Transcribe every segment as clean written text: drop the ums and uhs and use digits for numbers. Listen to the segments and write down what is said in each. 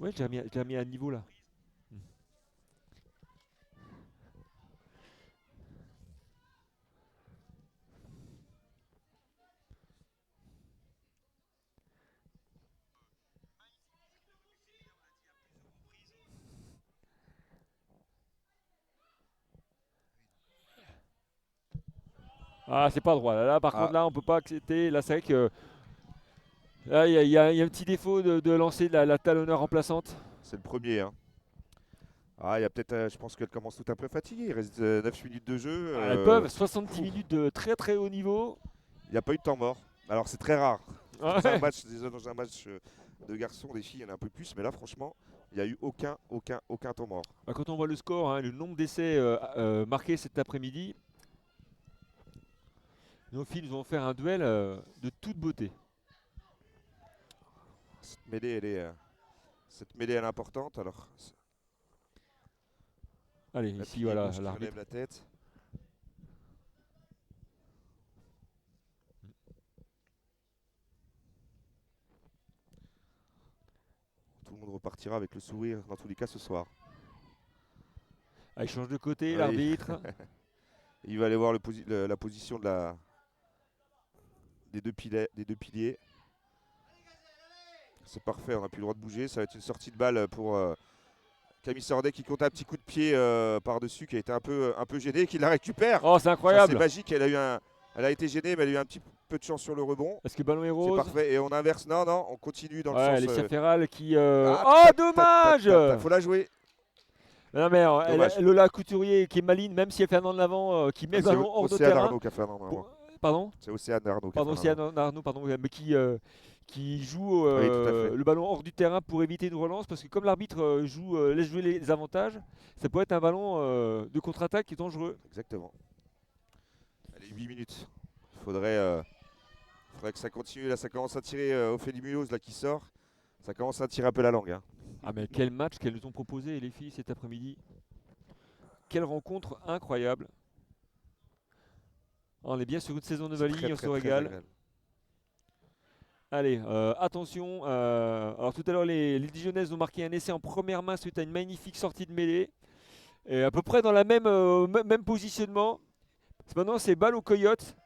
Ouais, j'ai remis à niveau là. Hmm. Ah, c'est pas droit. Là, par contre, Ah, là, on peut pas accepter. Là, c'est vrai que là, il y a un petit défaut de lancer la talonneur remplaçante. c'est le premier, hein. Ah, il y a peut-être, je pense qu'elle commence tout un peu fatiguée. Il reste 9 minutes de jeu. Ah, elles peuvent. 70 Fou. minutes de très très haut niveau. Il n'y a pas eu de temps mort. Alors c'est très rare. Dans un Ouais. match, déjà dans un match de garçons, des filles, il y en a un peu plus. Mais là, franchement, il n'y a eu aucun temps mort. Bah, quand on voit le score, hein, le nombre d'essais marqués cet après-midi, nos filles nous ont offert un duel de toute beauté. Cette mêlée, cette mêlée, elle est importante. Alors, Allez, la ici, pilier voilà, gauche qui relève l'arbitre. la tête. Tout le monde repartira avec le sourire dans tous les cas ce soir. Ah, il change de côté, Oui, l'arbitre. il va aller voir la position des deux piliers. C'est parfait, on n'a plus le droit de bouger. Ça va être une sortie de balle pour Camille Sordet qui compte un petit coup de pied par-dessus, qui a été un peu gêné, qui la récupère. Oh, c'est Ça, c'est incroyable. magique. Elle a été gênée, mais elle a eu un petit peu de chance sur le rebond. Est-ce que le ballon est C'est rose? parfait. Et on inverse. Non, non, on continue dans le Ouais, sens. Alessia Ferral qui. Ah, Oh, dommage! faut la jouer. Non, mais Dommage. Lola Couturier qui est maligne, même si elle fait un an de l'avant, qui met Ah, le c'est ballon hors de Océane terrain. Arnaud qui a fait un an avant. Pour... Pardon? C'est Océane Arnaud qui a fait Pardon, un an c'est avant. Arnaud, pardon, mais qui joue Oui, tout à fait. le ballon hors du terrain pour éviter une relance, parce que comme l'arbitre laisse jouer les avantages, ça peut être un ballon de contre-attaque qui est dangereux. Exactement. Allez, 8 minutes. Faudrait que ça continue. Là, ça commence à tirer Ophélie Mulhouse là, qui sort. Ça commence à tirer un peu la langue, hein. Ah, mais quel match qu'elles nous ont proposé, les filles, cet après-midi. Quelle rencontre incroyable. On est bien sur une saison de C'est très, Mali, on se très, très régale. agréable. Allez, attention. Alors tout à l'heure, les Dijonnaises ont marqué un essai en première main suite à une magnifique sortie de mêlée. Et à peu près dans la même positionnement. Maintenant, c'est balle aux coyotes.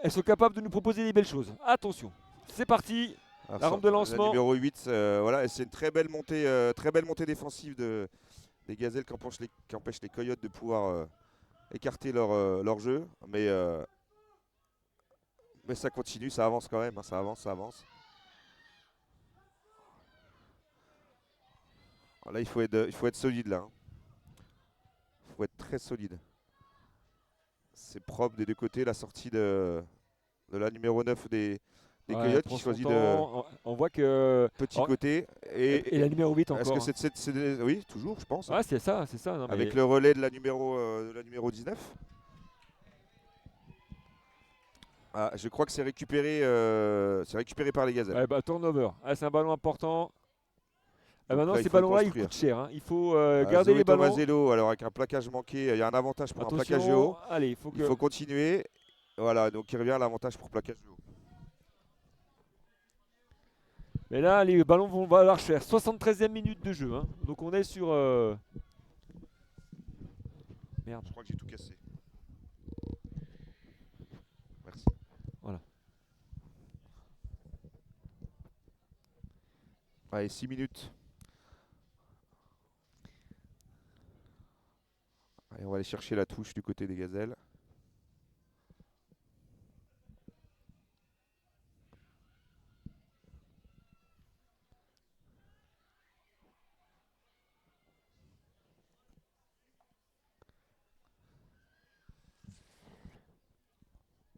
Elles sont capables de nous proposer des belles choses. Attention. C'est parti. Alors, La rampe de la lancement. numéro 8, voilà, et c'est une très belle montée défensive des Gazelles qui empêche les Coyotes de pouvoir écarter leur jeu. Mais ça continue, ça avance quand même, hein, ça avance, ça avance. Alors là, il faut être solide là, hein. Il faut être très solide. C'est propre des deux côtés, la sortie de la numéro 9 des Ouais, elle Coyotes prend qui son choisit de temps. On voit que. petit Oh, côté. et la numéro 8 Est-ce que encore, hein. oui, toujours, je pense, hein. Ouais, c'est ça, c'est ça. Non, Avec mais... le relais de la numéro 19. Ah, je crois que c'est récupéré par les Gazelles. Ouais, bah, turnover. Ah, c'est un ballon important. Et Donc maintenant, là, il ces faut ballons-là, ils construire. coûtent cher, hein. Il faut garder Zoé les ballons. Tomazello, alors avec un plaquage manqué, il y a un avantage pour un plaquage de Attention. haut. Allez, il faut Il que. faut continuer. Voilà, donc il revient à l'avantage pour plaquage de haut. Mais là, les ballons vont valoir cher. 73e minute de jeu, hein. Donc on est sur. Merde. Je crois que j'ai tout cassé. Merci. Voilà. Allez, 6 minutes. Allez, on va aller chercher la touche du côté des Gazelles.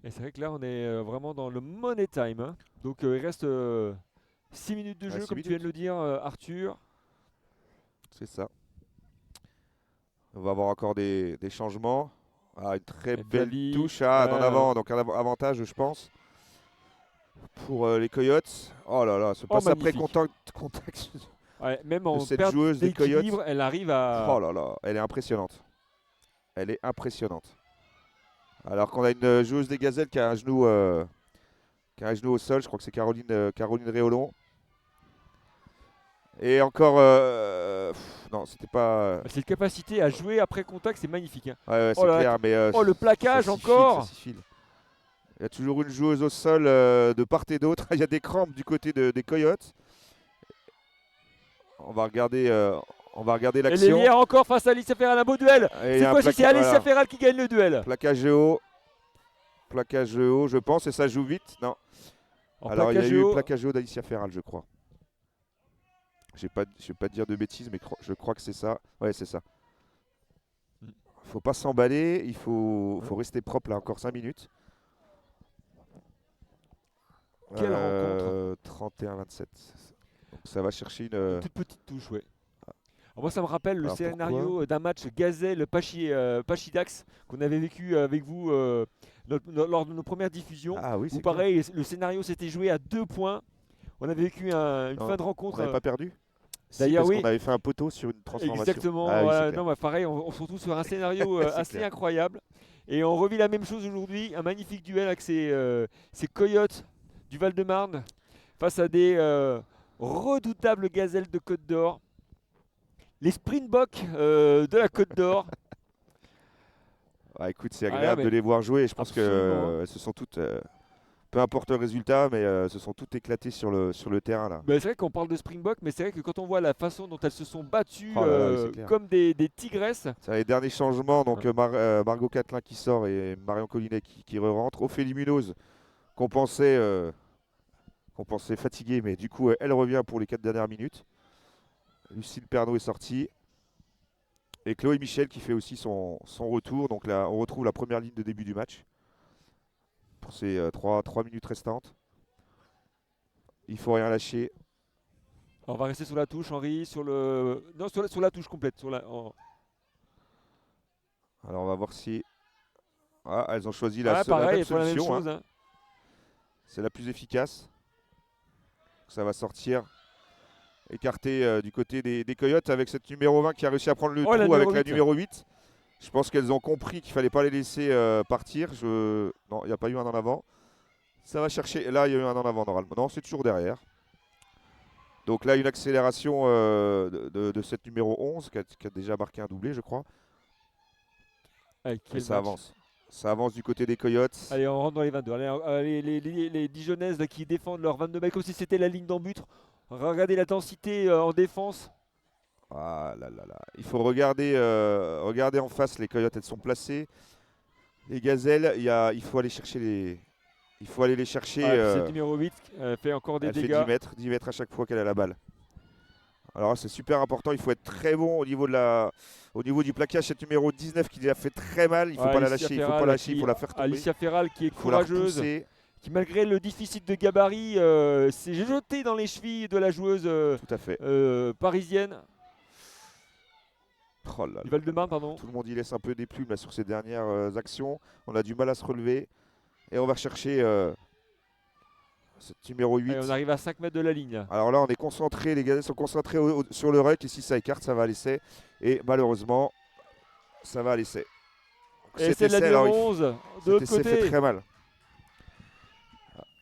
Et c'est vrai que là, on est vraiment dans le money time, hein. Donc il reste 6 minutes de Ouais, jeu, 6 comme tu viens de minutes. le dire, Arthur. C'est ça. On va avoir encore des changements. Ah, une très Et belle Flavie. touche en avant, donc un avantage, je pense, pour les Coyotes. Oh là là, ce Oh, passe après magnifique. contact Ouais, même de en cette perte joueuse des Coyotes. d'équilibre, elle arrive Oh à. là là, elle est impressionnante. Elle est impressionnante. Alors qu'on a une joueuse des Gazelles qui a un genou au sol, je crois que c'est Caroline Réolon. Et encore, non, c'était pas. Cette capacité à jouer après contact, c'est magnifique, hein. Ouais, ouais, Oh c'est là là, clair, mais oh le plaquage ça s'y file, ça encore. s'y file. Il y a toujours une joueuse au sol de part et d'autre. Il y a des crampes du côté des Coyotes. On va regarder, Et l'action. l'Hélière encore face à Alicia Ferral, un beau duel. Et il y Cette a un fois-ci, c'est Alicia voilà, Ferral qui gagne le duel. plaquage haut. Plaquage haut, je pense, et ça joue vite. Non. En Alors, il y a plaquage eu haut. plaquage haut d'Alicia Ferral, je crois. Je ne vais pas dire de bêtises, mais je crois que c'est ça. Ouais, c'est ça. Faut pas s'emballer, il faut rester propre là, encore 5 minutes. Quelle rencontre. 31-27. Donc ça va chercher une. Une toute petite touche, ouais. Alors moi, ça me rappelle le Alors, scénario d'un match Gazelle-Pachidax qu'on avait vécu avec vous lors de nos premières diffusions. Ah oui, Où c'est pareil, le scénario s'était joué à 2 points. On avait vécu une Non, fin de On rencontre. n'avait pas perdu. Si, D'ailleurs, parce oui. qu'on avait fait un poteau sur une transformation. Exactement. Ah, oui, Voilà. c'est clair. Non, bah, pareil, on se retrouve sur un scénario C'est assez clair. incroyable. Et on revit la même chose aujourd'hui. Un magnifique duel avec ces Coyotes du Val-de-Marne face à des redoutables gazelles de Côte d'Or. Les Springboks de la Côte d'Or. Ah, écoute, c'est Ah, agréable mais de les voir jouer. Je pense absolument, hein. qu'elles se sont toutes, peu importe le résultat, mais se sont toutes éclatées sur le terrain là. Bah, c'est vrai qu'on parle de Springbok, mais c'est vrai que quand on voit la façon dont elles se sont battues Oh là là, oui, c'est clair. comme des tigresses. C'est les derniers changements, donc Margot Catelin qui sort et Marion Collinet qui re-rentre. Ophélie Munoz qu'on pensait fatiguée, mais du coup elle revient pour les 4 dernières minutes. Lucille Pernaut est sortie. Et Chloé Michel qui fait aussi son retour. Donc là, on retrouve la première ligne de début du match pour ces 3 minutes restantes. Il faut rien lâcher. On va rester sur la touche, Henri, sur la touche complète. Alors on va voir si. Ah, elles ont choisi la Pareil, même il faut la même solution. chose, hein. C'est la plus efficace. Ça va sortir. Écarté du côté des Coyotes avec cette numéro 20 qui a réussi à prendre le Oh, la trou avec numéro la 8. numéro 8. Je pense qu'elles ont compris qu'il fallait pas les laisser partir. Non, il n'y a pas eu un en avant. Ça va chercher. Là, il y a eu un en avant normalement. Non, c'est toujours derrière. Donc là, une accélération de cette numéro 11 qui a déjà marqué un doublé, je crois. Allez, Et ça avance. Ça avance du côté des Coyotes. Allez, on rentre dans les 22. Allez, les Dijonnaises là, qui défendent leurs 22 mecs comme si c'était la ligne d'embut. Regardez la densité en défense. Ah là là là. Il faut regarder en face. Les Coyotes, elles sont placées. Les Gazelles, il faut aller chercher les. Il faut aller les chercher. Cette numéro 8 fait encore des Elle fait dégâts. 10 mètres à chaque fois qu'elle a la balle. Alors c'est super important, il faut être très bon au niveau du plaquage. Cette numéro 19 qui a fait très mal, il ne faut pas la lâcher, il faut la faire tomber. Alicia Ferral qui est Il faut la courageuse, repousser. qui malgré le déficit de gabarit s'est jetée dans les chevilles de la joueuse Tout à fait. parisienne. Oh là là. Du Val-de-Marne, pardon. Tout le monde y laisse un peu des plumes là, sur ces dernières actions. On a du mal à se relever. Et on va chercher cette numéro 8. Allez, on arrive à 5 mètres de la ligne. Alors là, on est concentré, les Gazelles sont concentrés sur le ruck. Et si ça écarte, ça va à l'essai. Et malheureusement, ça va à l'essai. Et c'est la numéro 11 de l'autre Cet essai fait côté. très mal.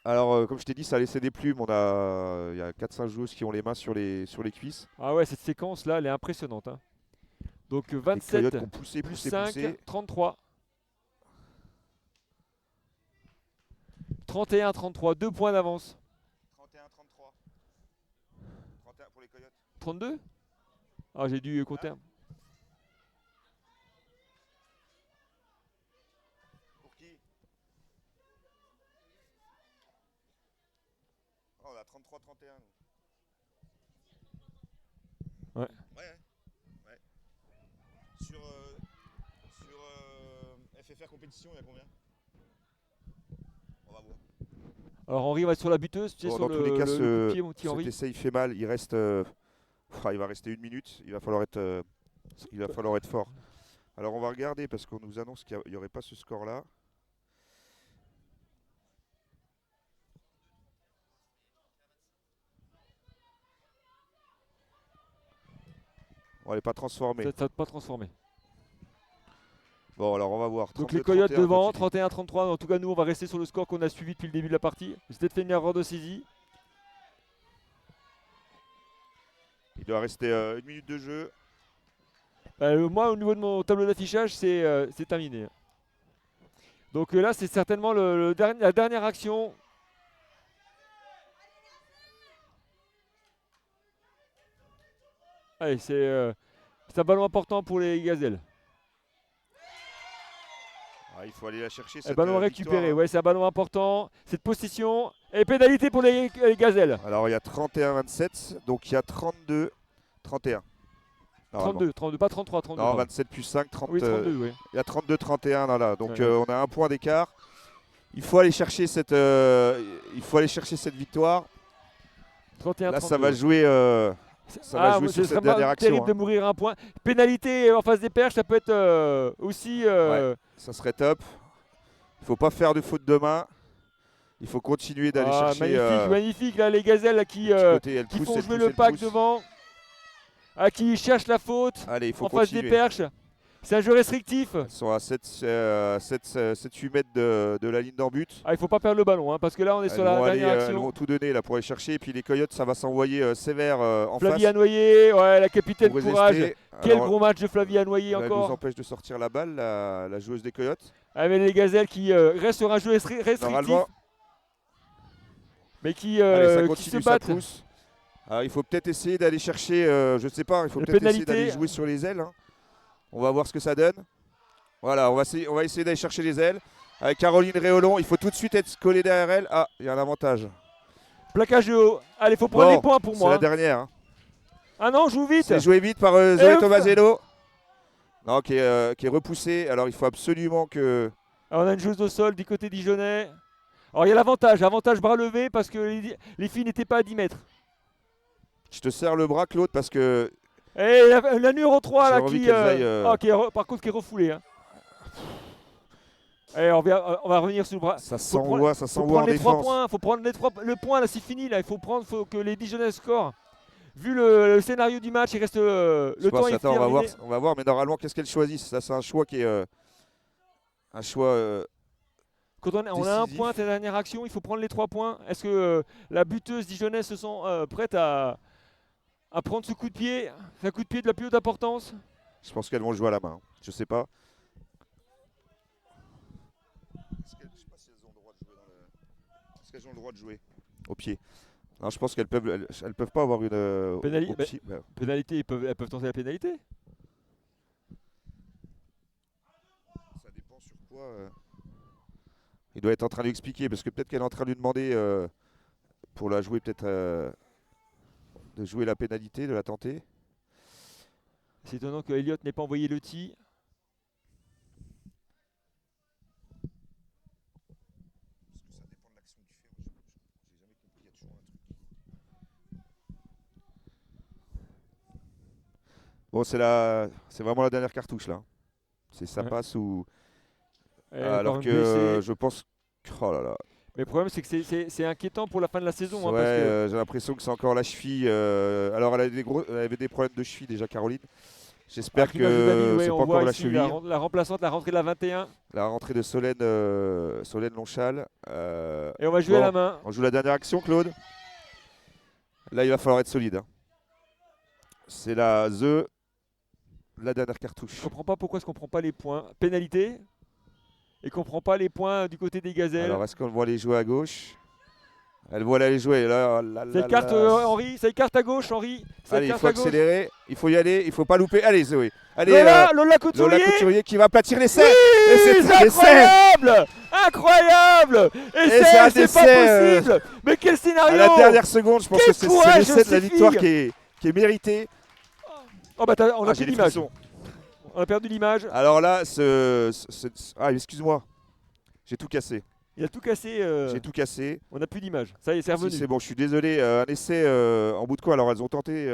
Alors, comme je t'ai dit, ça a laissé des plumes. Il y a 4-5 joueuses qui ont les mains sur les cuisses. Ah ouais, cette séquence là, elle est impressionnante, hein. Donc Les 27 Coyotes qui ont poussé, plus poussé, 5, poussé. 33. 31-33, 2 points d'avance. 31-33. 31 pour les Coyotes. 32. Ah, j'ai dû compter. Pour qui? Oh, on a 33-31. Ouais. Ouais. Sur FFR compétition, il y a combien? On va voir. Alors Henri va être sur la buteuse, tu sais, sur Dans tous les cas, le coup de pied, mon petit cet Henri. essai il fait mal. Il reste, il va rester 1 minute. Il va falloir être fort. Alors on va regarder parce qu'on nous annonce qu'il n'y aurait pas ce score-là. On n'est pas transformé. Ça va pas transformer. Bon, alors on va voir. Donc les 32, Coyotes 31, devant, toi, tu dis. 31-33. En tout cas, nous, on va rester sur le score qu'on a suivi depuis le début de la partie. J'ai peut-être fait une erreur de saisie. Il doit rester 1 minute de jeu. Moi, au niveau de mon tableau d'affichage, c'est terminé. Donc là, c'est certainement la dernière action. Allez, c'est un ballon important pour les Gazelles. Ah, il faut aller la chercher Un cette ballon victoire, récupéré, hein. ouais, c'est un ballon important. Cette possession et pénalité pour les Gazelles. Alors il y a 31-27, donc il y a 32-31. 32, pas 33, 32. Non, Pardon. 27 plus 5, 30. Oui, 32, oui. Il y a 32-31 là. Donc Ouais. on a un point d'écart. Il faut aller chercher cette victoire. 31, Là, 32. ça va jouer, sur c'est cette vraiment dernière action, terrible hein. de mourir un point. Pénalité en face des perches, ça peut être aussi. Ça serait top. Il faut pas faire de faute de main. Il faut continuer d'aller chercher. Magnifique, magnifique. Là, les Gazelles là, qui Qui font jouer le pack devant. Qui cherchent la faute Allez, il faut en face continuer. des perches. C'est un jeu restrictif. Ils sont à 7-8 mètres de la ligne d'en but. Il faut pas perdre le ballon, hein, parce que là, on est sur la dernière Elles action. vont tout donner là pour aller chercher. Et puis les Coyotes, ça va s'envoyer sévère en Flavie face. Anoyer, ouais, la capitaine Pour courage. résister. Quel Alors, gros match de Flavie Anoyer elle nous encore. empêche de sortir la balle, la joueuse des Coyotes. Mais les Gazelles qui restent sur un jeu restrictif, Normalement, mais qui allez, ça se continue, ça battent. pousse. Alors, il faut peut-être essayer d'aller chercher, je sais pas, il faut Les peut-être essayer pénalités. d'aller jouer sur les ailes, hein. On va voir ce que ça donne. Voilà, on va essayer d'aller chercher les ailes. Avec Caroline Réolon, il faut tout de suite être collé derrière elle. Ah, il y a un avantage. Plaquage de haut. Allez, faut prendre les points pour C'est moi. la dernière, hein. Ah non, joue vite. C'est joué vite par Zoé hop. Tomazello. Non, qui est repoussé. Alors il faut absolument que. Alors, on a une joueuse au sol du côté dijonnais. Alors il y a l'avantage bras levé parce que les filles n'étaient pas à 10 mètres. Je te serre le bras, Claude, parce que. Et la numéro 3 J'ai là envie qui, qu'elles aillent, par contre qui est refoulée. Hein. Allez, on va revenir sur le bras. Ça Faut s'envoie en les 3 défense. points. Faut prendre le point là, c'est fini là. Faut que les Dijonnais scorent. Vu le scénario du match, il reste le temps est Attends, terminé. on va voir, mais normalement, qu'est-ce qu'elles choisissent? Ça, c'est un choix qui est un choix. Quand on a un décisif. point, ta dernière action, il faut prendre les 3 points. Est-ce que la buteuse Dijonnaise se sent prête à prendre ce coup de pied, un coup de pied de la plus haute importance? Je pense qu'elles vont le jouer à la main. Je sais pas. Je sais pas si elles ont le droit de jouer Est-ce qu'elles ont le droit de jouer au pied? Non, je pense qu'elles peuvent pas avoir une. Pénalité, pénalité, elles peuvent tenter la pénalité. Ça dépend sur quoi. Il doit être en train de lui expliquer, parce que peut-être qu'elle est en train de lui demander pour la jouer, peut-être de jouer la pénalité, de la tenter. C'est étonnant que Elliott n'ait pas envoyé le tee. Parce que ça dépend de l'action que tu fais. J'ai jamais compris, il y a toujours un truc. Bon, c'est vraiment la dernière cartouche là. C'est ça Ouais. passe ou. Elle est Alors encore que blessée. je pense. Oh là là. Mais le problème, c'est que c'est inquiétant pour la fin de la saison. Hein, Ouais, parce que j'ai l'impression que c'est encore la cheville. Alors elle avait des problèmes de cheville déjà, Caroline. J'espère l'image de David, que ouais, c'est pas on voit encore la ici cheville. la remplaçante, la rentrée de la 21. La rentrée de Solène Lonchal. Et on va jouer à la main. On joue la dernière action, Claude. Là, il va falloir être solide, hein. C'est la dernière cartouche. Je comprends pas pourquoi est-ce qu'on prend pas les points. Pénalité. Et qu'on prend pas les points du côté des Gazelles. Alors, est-ce qu'on va les jouer à gauche? Elle voit aller jouer. Là, Ça écarte Henri, ça écarte à gauche Henri. Ça allez, il écarte faut à gauche. accélérer. Il faut y aller. Il faut pas louper. Allez, Zoé. Allez, Lola Couturier. Lola Couturier qui va aplatir l'essai. Oui, Et c'est c'est incroyable. Incroyable. Et c'est c'est un pas essai, possible. Mais quel à scénario. la dernière seconde. Je pense Quel que c'est courage l'essai de la ces victoire filles. qui est mérité. Oh bah on a J'ai plus des l'image. frissons. On a perdu l'image. Alors là, ah, excuse-moi. J'ai tout cassé. Il a tout cassé. J'ai tout cassé. On n'a plus d'image. Ça y est, c'est revenu. Si, c'est bon, je suis désolé. Un essai en bout de coin. Alors, elles ont tenté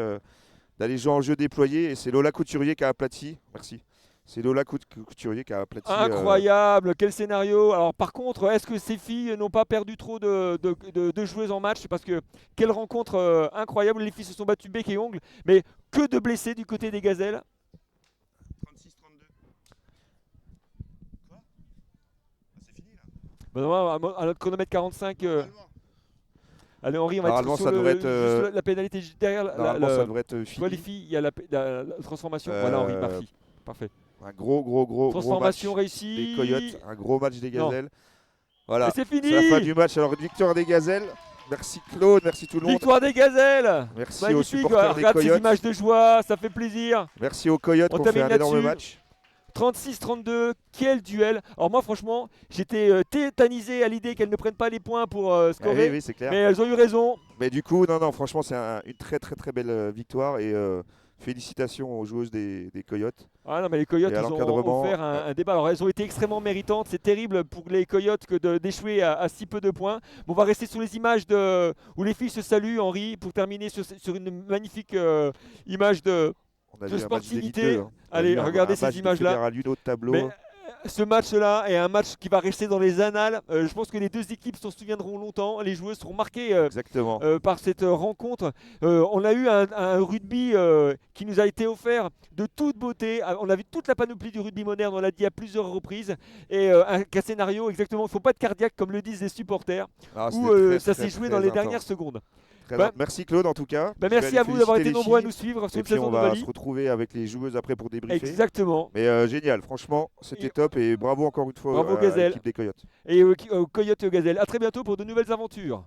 d'aller jouer en jeu déployé et c'est Lola Couturier qui a aplati. Merci. C'est Lola Couturier qui a aplati. Incroyable, quel scénario. Alors par contre, est-ce que ces filles n'ont pas perdu trop de joueuses en match? Parce que quelle rencontre incroyable. Les filles se sont battues bec et ongles. Mais que de blessés du côté des Gazelles. 36-32. Quoi? Ah, c'est fini là. À notre chronomètre 45. Allez Henri, on va être Normalement, sur ça devrait être, juste la pénalité juste derrière. Normalement, ça devrait être Tu vois les fini. filles, il y a la transformation. Voilà Henri, Euh, merci. Parfait. Un gros match Transformation des Coyotes. réussie. Un gros match des Non. Gazelles. Et Voilà, c'est c'est la fin fini. du match. Alors, une victoire des Gazelles. Merci Claude, merci tout le monde. Victoire des Gazelles. Merci aux Magnifique. supporters des Regarde ces Coyotes. images de joie, ça fait plaisir. Merci aux Coyotes On qui ont fait termine un énorme là-dessus. match. 36-32, quel duel. Alors moi franchement, j'étais tétanisé à l'idée qu'elles ne prennent pas les points pour Ah scorer. oui, c'est clair. Mais elles ont eu raison. Mais du coup, non, franchement, c'est une très belle victoire et félicitations aux joueuses des Coyotes. Ah non mais les Coyotes Et à ils ont l'encadrement, offert un débat. Alors elles ont été extrêmement méritantes. C'est terrible pour les Coyotes que d'échouer à si peu de points. Bon, on va rester sur les images où les filles se saluent, Henri, pour terminer sur une magnifique image de On a de vu un match sportivité. déliteux, hein. On a Allez, vu regardez un ces match de images-là. fédéral, une autre tableau. Mais ce match-là est un match qui va rester dans les annales. Je pense que les deux équipes s'en souviendront longtemps. Les joueuses seront marquées Exactement. par cette rencontre. On a eu un rugby qui nous a été offert de toute beauté. On a vu toute la panoplie du rugby moderne, on l'a dit à plusieurs reprises. Et un scénario, exactement, il ne faut pas être cardiaque comme le disent les supporters, Ah, où c'était ça s'est joué dans les dernières intense. secondes. Très Bah, intense. Merci Claude en tout cas. Merci à vous d'avoir été nombreux à nous suivre sur Et une puis saison on de va Bali. se retrouver avec les joueuses après pour débriefer. Exactement. Mais génial, franchement, c'était Et- top et bravo encore une fois Bravo, à Gazelle. l'équipe des Coyotes. Et aux Coyotes et aux Gazelles. A très bientôt pour de nouvelles aventures.